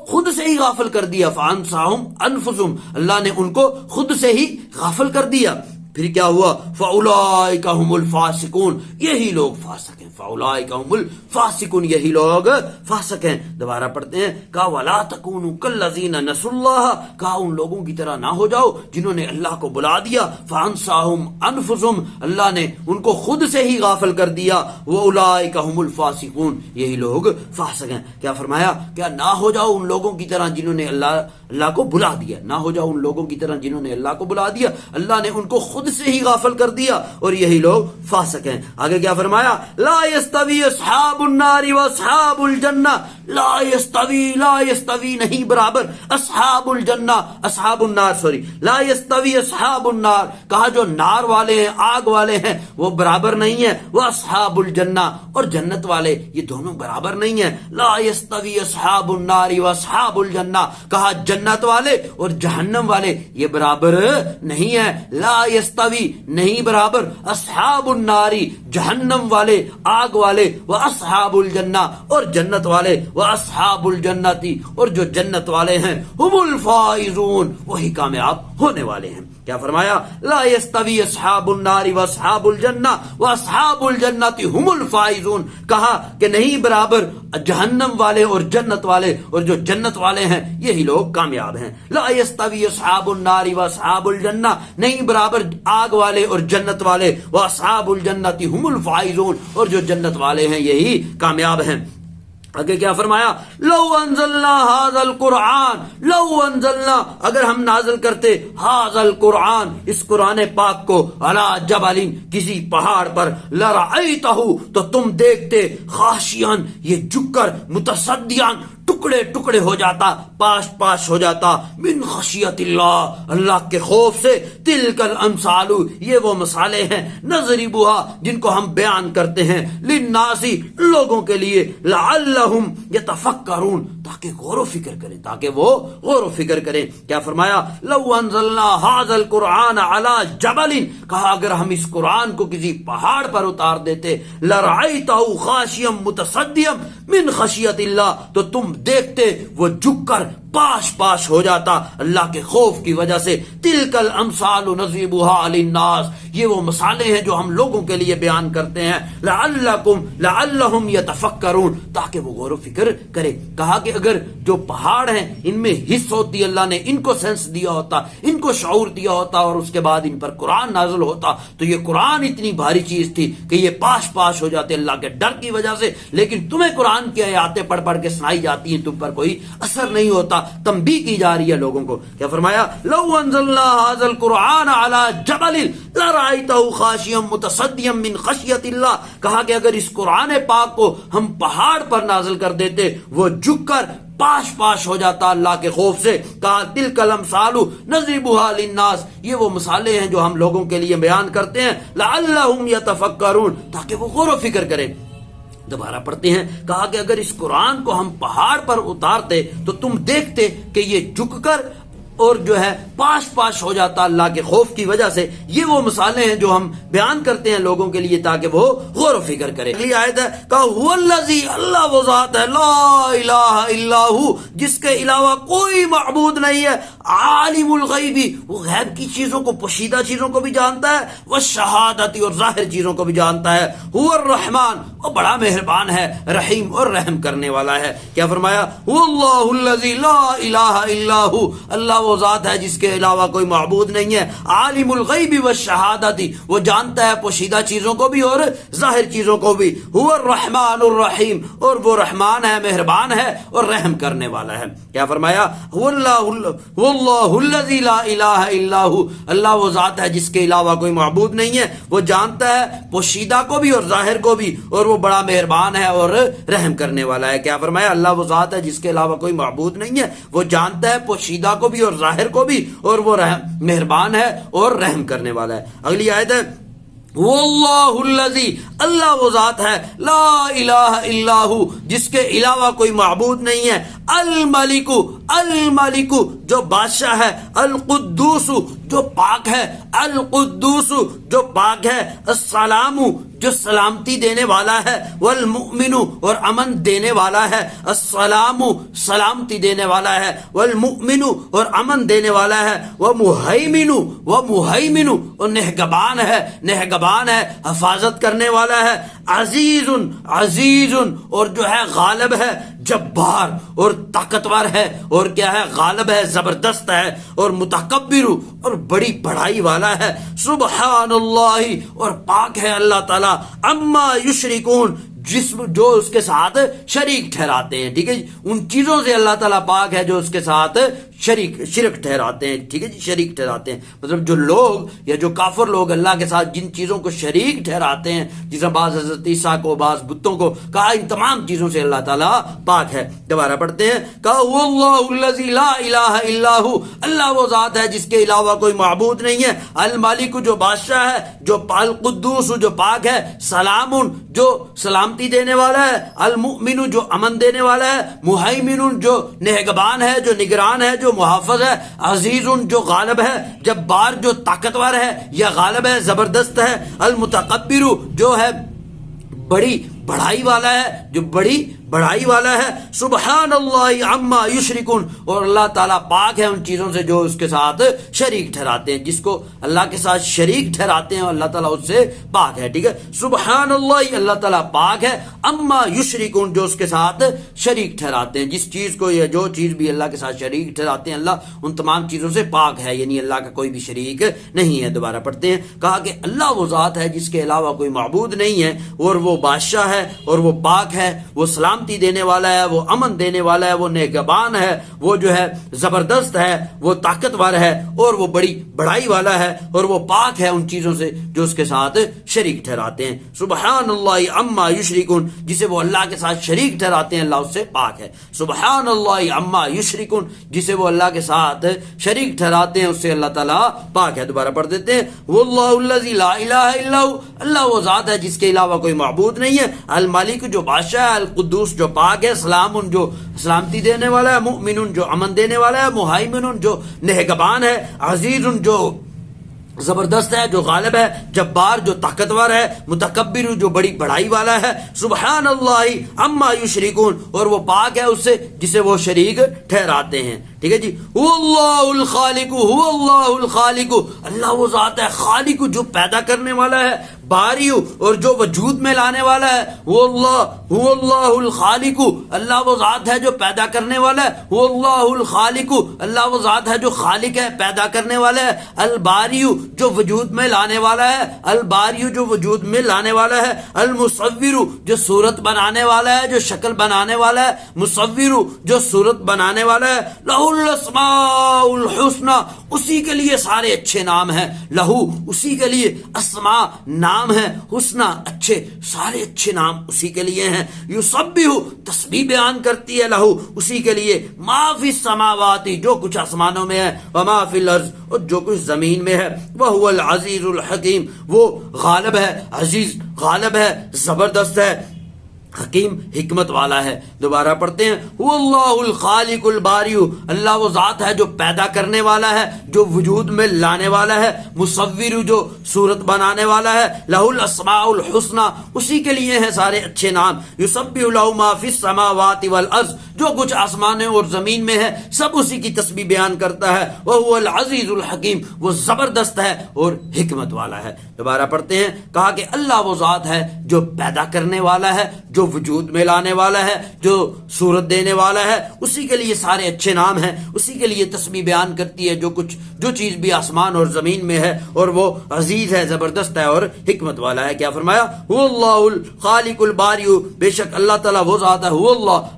خود سے ہی غافل کر دیا. فانساہم انفسہم، اللہ نے ان کو خود سے ہی غافل کر دیا. پھر کیا ہوا؟ فاولئک هم الفاسقون، یہی لوگ فاسق ہیں. فاولئک هم الفاسقون، یہی لوگ فاسق ہیں. دوبارہ پڑھتے ہیں، کہا ولا تکونوا کالذین نسوا اللہ، کہا ان لوگوں کی طرح نہ ہو جاؤ جنہوں نے اللہ کو بلا دیا. فانساہم انفسہم، اللہ نے ان کو خود سے ہی غافل کر دیا. واولئک هم الفاسقون، یہی لوگ فاسق ہیں. کیا فرمایا؟ کیا نہ ہو جاؤ ان لوگوں کی طرح جنہوں نے اللہ کو بلا دیا. نہ ہو جاؤ ان لوگوں کی طرح جنہوں نے اللہ کو بلا دیا، اللہ نے ان کو خود سے ہی غافل کر دیا، اور یہی لوگ فاسق ہیں. آگے کیا فرمایا؟ لا یستوی اصحاب النار واصحاب الجنہ، لا یستوی، لا یستوی نہیں برابر، اصحاب الجنہ، اصحاب النار سوری، لا یستوی اصحاب النار، کہا جو نار والے ہیں، آگ والے ہیں، وہ برابر نہیں ہے. وہ اصحاب الجنہ، اور جنت والے، یہ دونوں برابر نہیں ہیں. لا یستوی اصحاب النار واصحاب الجنہ، کہا جنت والے اور جہنم والے یہ برابر نہیں ہے. لا یستوی نہیں برابر، اصحاب الناری، جہنم والے، آگ والے، و اصحاب الجنہ، اور جنت والے، و اصحاب الجنتی، اور جو جنت والے ہیں، هم الفائزون، وہی کامیاب ہونے والے ہیں. کیا فرمایا؟ لا یستوی اصحاب النار و اصحاب الجنہ و اصحاب الجنت هم الفائزون، کہا کہ نہیں برابر جہنم والے اور جنت والے، اور جو جنت والے ہیں یہی لوگ کامیاب ہیں. لا یستوی اصحاب النار و اصحاب الجنہ، نہیں برابر آگ والے اور جنت والے، و اصحاب الجنت هم الفائزون، اور جو جنت والے ہیں یہی کامیاب ہیں. آگے کیا فرمایا؟ لو انزلنا هذا القرآن، لو انزلنا، اگر ہم نازل کرتے هذا القرآن، اس قرآن پاک کو، على جبل، کسی پہاڑ پر، لرأیتہ، تو تم دیکھتے، خاشعاً، یہ جھک کر، متصدعاً، ٹکڑے ٹکڑے ہو جاتا، پاش پاش ہو جاتا، من خشیت اللہ، اللہ کے خوف سے. تلک الامثال، یہ وہ مثالیں ہیں، نضربها، جن کو ہم بیان کرتے ہیں، للناس، لوگوں کے لیے، لعلہم یتفکرون، تاکہ غور و فکر کریں، تاکہ وہ غور و فکر کریں. کیا فرمایا؟ لو انزلنا هذا القرآن على جبل، کہا اگر ہم اس قرآن کو کسی پہاڑ پر اتار دیتے، لرأیتہ خاشعا متصدعا من خشیت اللہ، تو تم دیکھتے وہ جھک کر پاش پاش ہو جاتا اللہ کے خوف کی وجہ سے. تلک الامثال نضربها للناس، یہ وہ مثالیں ہیں جو ہم لوگوں کے لیے بیان کرتے ہیں. لعلہم یتفکرون، تاکہ وہ غور و فکر کرے. کہا کہ اگر جو پہاڑ ہیں ان میں حس ہوتی، اللہ نے ان کو سینس دیا ہوتا، ان کو شعور دیا ہوتا، اور اس کے بعد ان پر قرآن نازل ہوتا، تو یہ قرآن اتنی بھاری چیز تھی کہ یہ پاش پاش ہو جاتے اللہ کے ڈر کی وجہ سے. لیکن تمہیں قرآن کی آیاتیں پڑھ پڑھ کے سنائی جاتی ہیں، تم پر کوئی اثر نہیں ہوتا، تنبیہ کی جا رہی ہے لوگوں کو. کیا فرمایا؟ لو انزلنا هذا القرآن على جبل لرأيته خاشعا متصدعا من خشیت اللہ، کہا کہ اگر اس قرآن پاک کو ہم پہاڑ پر نازل کر دیتے، وہ جھک کر پاش پاش ہو جاتا اللہ کے خوف سے. کہا تلک الامثال نضربها للناس، یہ وہ مثالیں ہیں جو ہم لوگوں کے لیے بیان کرتے ہیں، لعلہم یتفکرون، تاکہ وہ غور و فکر کریں. دوبارہ پڑھتے ہیں، کہا کہ اگر اس قرآن کو ہم پہاڑ پر اتارتے تو تم دیکھتے کہ یہ جھک کر اور جو ہے پاش پاش ہو جاتا اللہ کے خوف کی وجہ سے. یہ وہ مثالیں ہیں جو ہم بیان کرتے ہیں لوگوں کے لیے تاکہ وہ غور و فکر کریں. اگلی آیت ہے، کہا هو الذی، اللہ وہ ذات ہے، لا الہ الا ہو، جس کے علاوہ کوئی معبود نہیں ہے، عالم الغیبی، وہ غیب کی چیزوں کو، پوشیدہ چیزوں کو بھی جانتا ہے، والشہادت، اور ظاہر چیزوں کو بھی جانتا ہے. هو الرحمن، وہ بڑا مہربان ہے، رحیم اور رحم کرنے والا ہے. کیا فرمایا؟ هو اللہ الذی لا الہ الا ہو، اللہ وہ وہ ذات ہے جس کے علاوہ کوئی معبود نہیں ہے. عالم الغیب والشہادتی، وہ جانتا ہے پوشیدہ چیزوں کو بھی اور ظاہر چیزوں کو بھی. هو الرحمن الرحیم، اور وہ رحمان ہے، مہربان ہے اور رحم کرنے والا ہے. کیا فرمایا؟ واللہ الذی لا الہ الا هو، اللہ وہ ذات ہے جس کے علاوہ کوئی معبود نہیں ہے، وہ جانتا ہے پوشیدہ کو بھی اور ظاہر کو بھی، اور وہ بڑا مہربان ہے اور رحم کرنے والا ہے. کیا فرمایا؟ اللہ وہ ذات ہے جس کے علاوہ کوئی معبود نہیں ہے، وہ جانتا ہے پوشیدہ کو بھی اور ظاہر کو بھی، اور وہ مہربان ہے اور رحم کرنے والا ہے. اگلی آیت ہے واللہ الذی، اللہ وہ ذات ہے لا الہ الا ہو، جس کے علاوہ کوئی معبود نہیں ہے. الملک، الملک جو بادشاہ ہے. القدوس جو پاک ہے. القدوس جو پاک ہے. السلام جو سلامتی دینے والا ہے. والمؤمن اور امن دینے والا ہے. السلام سلامتی دینے والا ہے. والمؤمن اور امن دینے والا ہے. ومہیمن، ومہیمن اور نگہبان ہے، نگہبان ہے، حفاظت کرنے والا ہے. عزیز، عزیز اور جو ہے غالب ہے، جبار اور طاقتور ہے، اور کیا ہے؟ غالب ہے، زبردست ہے، اور متکبر اور بڑی بڑائی والا ہے. سبحان اللہ، اور پاک ہے اللہ تعالی، اما یشرکون، جو اس کے ساتھ شریک ٹھہراتے ہیں. ٹھیک ہے جی، ان چیزوں سے اللہ تعالیٰ پاک ہے جو اس کے ساتھ شرک ٹھہراتے ہیں. ٹھیک ہے جی، شریک ٹھہراتے ہیں مطلب جو لوگ یا جو کافر لوگ اللہ کے ساتھ جن چیزوں کو شریک ٹھہراتے ہیں، جیسے بعض حضرت عیسیٰ کو، بعض بتوں کو، کہا ان تمام چیزوں سے اللہ تعالیٰ پاک ہے. دوبارہ پڑھتے ہیں، کہا واللہ الذی لا الہ الا ہو، اللہ وہ ذات ہے جس کے علاوہ کوئی معبود نہیں ہے. الملک جو بادشاہ ہے، جو القدوس جو پاک ہے. سلام جو سلامتی دینے والا ہے. المؤمن جو امن دینے والا ہے. مہیمن جو نگہبان ہے، جو نگران ہے، جو محافظ ہے. عزیز جو غالب ہے. جبار جو طاقتور ہے یا غالب ہے، زبردست ہے. المتکبر جو ہے بڑی بڑائی والا ہے، جو بڑی بڑائی والا ہے. سبحان اللہ عما یشرکون، اور اللہ تعالیٰ پاک ہے ان چیزوں سے جو اس کے ساتھ شریک ٹھہراتے ہیں. جس کو اللہ کے ساتھ شریک ٹھہراتے ہیں اللہ تعالیٰ اس سے پاک ہے. ٹھیک ہے، سبحان اللہ، اللہ تعالیٰ پاک ہے. اما یشرکون جو اس کے ساتھ شریک ٹھہراتے ہیں، جس چیز کو یا جو چیز بھی اللہ کے ساتھ شریک ٹھہراتے ہیں، اللہ ان تمام چیزوں سے پاک ہے، یعنی اللہ کا کوئی بھی شریک نہیں ہے. دوبارہ پڑھتے ہیں، کہا کہ اللہ وہ ذات ہے جس کے علاوہ کوئی معبود نہیں ہے، اور وہ بادشاہ ہے، اور وہ پاک ہے، وہ سلامتی دینے والا ہے، وہ امن دینے والا ہے، وہ نگہبان ہے، وہ جو ہے زبردست ہے، وہ طاقتور ہے، اور وہ بڑی بڑائی والا ہے، اور وہ پاک ہے ان چیزوں سے جو اس کے ساتھ شریک ٹھہراتے ہیں. سبحان اللہ عما یشرکون، جسے وہ اللہ کے ساتھ شریک ٹھہراتے ہیں اللہ اس سے پاک ہے. سبحان اللہ عما یشرکون، جسے وہ اللہ کے ساتھ شریک ٹھہراتے ہیں اس سے اللہ تعالیٰ پاک ہے. دوبارہ پڑھ دیتے ہیں، واللہ الذی لا الہ الا ہو، اللہ وہ ذات ہے جس کے علاوہ کوئی معبود نہیں ہے. الملک جو بادشاہ ہے. القدوس جو پاک ہے. سلام جو سلامتی دینے والا ہے. مؤمن جو امن دینے والا ہے. مہیمن جو نگہبان ہے. عزیز جو زبردست ہے، جو غالب ہے. جبار جو طاقتور ہے. متکبر جو بڑی بڑائی والا ہے. سبحان اللہ عما یشرکون، اور وہ پاک ہے اس سے جسے وہ شریک ٹھہراتے ہیں. ٹھیک ہے جی، هو اللہ الخالق، هو اللہ الخالق، اللہ وہ ذات ہے خالق جو پیدا کرنے والا ہے. باری اور جو وجود میں لانے والا ہے. هو اللہ الخالق، اللہ وہ ذات ہے جو پیدا کرنے والا ہے. هو اللہ الخالق، اللہ وہ ذات ہے جو خالق ہے، پیدا کرنے والا ہے. الباری جو وجود میں لانے والا ہے. الباری جو وجود میں لانے والا ہے. المصور جو صورت بنانے والا ہے، جو شکل بنانے والا ہے. مصور جو صورت بنانے والا ہے. لہو الاسماء الحسنى، اسی کے لیے سارے اچھے نام ہیں. لہو اسی کے لیے، اسماء نام ہے، حسنى اچھے، سارے اچھے نام اسی کے لیے ہیں. یسبح تسبیح بیان کرتی ہے، لہو اسی کے لیے. ما فی السماوات جو کچھ آسمانوں میں ہے. وما فی الارض اور جو کچھ زمین میں ہے. وہو العزیز الحکیم، وہ غالب ہے، عزیز غالب ہے، زبردست ہے، حکیم حکمت والا ہے. دوبارہ پڑھتے ہیں، هو اللہ الخالق الباری، اللہ وہ ذات ہے جو پیدا کرنے والا ہے، جو وجود میں لانے والا ہے. مصور جو صورت بنانے والا ہے. لہ الاسماء الحسنى اسی کے لیے ہیں سارے اچھے نام. یسبح لہ ما فی السماوات والارض جو کچھ آسمانوں اور زمین میں ہے سب اسی کی تسبیح بیان کرتا ہے. وہو العزیز الحکیم، وہ زبردست ہے اور حکمت والا ہے. دوبارہ پڑھتے ہیں، کہا کہ اللہ وہ ذات ہے جو پیدا کرنے والا ہے، جو جو وجود میں لانے والا ہے، جو صورت دینے والا ہے، اسی کے لیے سارے اچھے نام ہیں، اسی کے لیے تسبیح بیان کرتی ہے جو چیز بھی آسمان اور زمین میں ہے، اور وہ عزیز ہے، زبردست ہے اور حکمت والا ہے۔ کیا فرمایا؟ هو اللہ الخالق الباری، بے شک اللہ تعالیٰ وہ ذات ہے، هو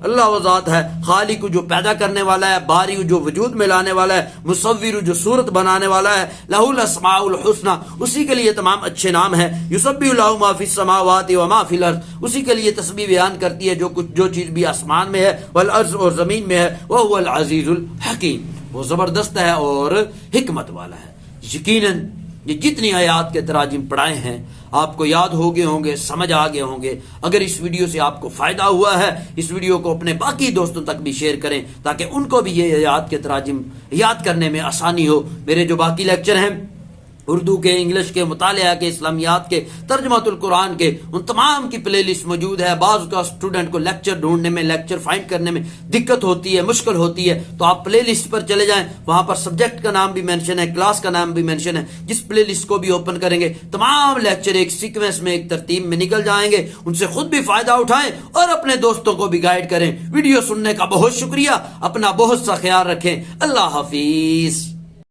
اللہ وہ ذات ہے، خالق جو پیدا کرنے والا ہے، باری جو وجود میں لانے والا ہے، مصور جو صورت بنانے والا ہے، لہ الاسماء الحسنی، اسی کے لیے تمام اچھے نام ہیں، یسبح لہ ما فی السماوات و ما فی الارض، اسی کے لیے تسبیح بیان کرتی ہے جو چیز بھی آسمان میں ہے، والارض اور زمین میں ہے، وہو العزیز الحکیم، وہ زبردست ہے اور حکمت والا ہے۔ یقیناً یہ جتنی آیات کے تراجم پڑھائے ہیں آپ کو یاد ہو گئے ہوں گے، سمجھ آ گئے ہوں گے۔ اگر اس ویڈیو سے آپ کو فائدہ ہوا ہے، اس ویڈیو کو اپنے باقی دوستوں تک بھی شیئر کریں تاکہ ان کو بھی یہ آیات کے تراجم یاد کرنے میں آسانی ہو۔ میرے جو باقی لیکچر ہیں اردو کے، انگلش کے، مطالعہ کے، اسلامیات کے، ترجمۃ القرآن کے، ان تمام کی پلے لسٹ موجود ہے۔ بعض کا اسٹوڈنٹ کو لیکچر ڈھونڈنے میں، لیکچر فائنڈ کرنے میں دقت ہوتی ہے، مشکل ہوتی ہے، تو آپ پلے لسٹ پر چلے جائیں، وہاں پر سبجیکٹ کا نام بھی مینشن ہے، کلاس کا نام بھی مینشن ہے۔ جس پلے لسٹ کو بھی اوپن کریں گے تمام لیکچر ایک سیکوینس میں، ایک ترتیب میں نکل جائیں گے۔ ان سے خود بھی فائدہ اٹھائیں اور اپنے دوستوں کو بھی گائیڈ کریں۔ ویڈیو سننے کا بہت شکریہ، اپنا بہت سا خیال رکھیں، اللہ حافظ۔